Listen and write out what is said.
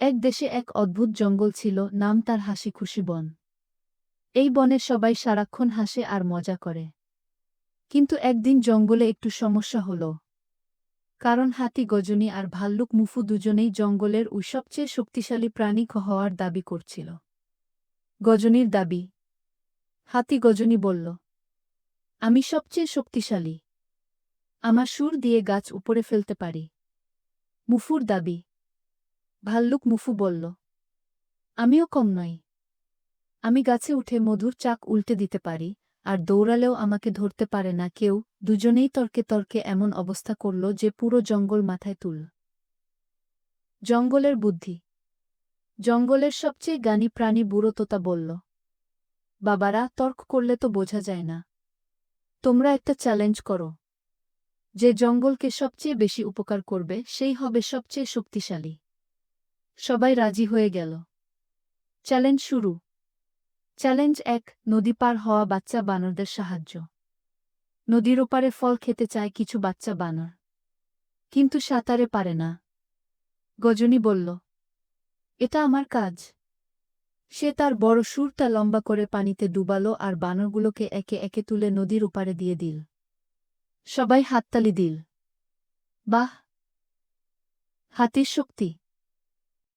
এক দেশে এক অদ্ভুত জঙ্গল ছিল, নাম তার হাসিখুশি বন। এই বনে সবাই সারাক্ষণ হাসে আর মজা করে। কিন্তু একদিন জঙ্গলে একটু সমস্যা হলো। কারণ হাতি গজনী আর ভাল্লুক মুফু দুজনেই জঙ্গলের ওই সবচেয়ে শক্তিশালী প্রাণী হওয়ার দাবি করছিল। গজনীর দাবি। হাতি গজনী বলল, আমি সবচেয়ে শক্তিশালী। আমার সুর দিয়ে গাছ উপরে ফেলতে পারি। মুফুর দাবি। ভাল্লুক মুফু বলল, আমিও কম নই। আমি গাছে উঠে মধুর চাক উল্টে দিতে পারি, আর দৌড়ালেও আমাকে ধরতে পারে না কেউ। দুজনেই তর্কে তর্কে এমন অবস্থা করল যে পুরো জঙ্গল মাথায় তুল। জঙ্গলের বুদ্ধি। জঙ্গলের সবচেয়ে জ্ঞানী প্রাণী বুড়ো তোতা বলল, বাবারা, তর্ক করলে তো বোঝা যায় না। তোমরা একটা চ্যালেঞ্জ করো। যে জঙ্গলকে সবচেয়ে বেশি উপকার করবে সেই হবে সবচেয়ে শক্তিশালী। সবাই রাজি হয়ে গেল। চ্যালেঞ্জ শুরু। চ্যালেঞ্জ ১, নদী পার হওয়া বাচ্চা বানরদের সাহায্য। নদীর ওপারে ফল খেতে চায় কিছু বাচ্চা বানর। কিন্তু সাঁতারে পারে না। গজনী বলল, এটা আমার কাজ। সে তার বড় সুরটা লম্বা করে পানিতে ডুবালো আর বানরগুলোকে একে একে তুলে নদীর ওপারে দিয়ে দিল। সবাই হাততালি দিল। বাহ! হাতির শক্তি।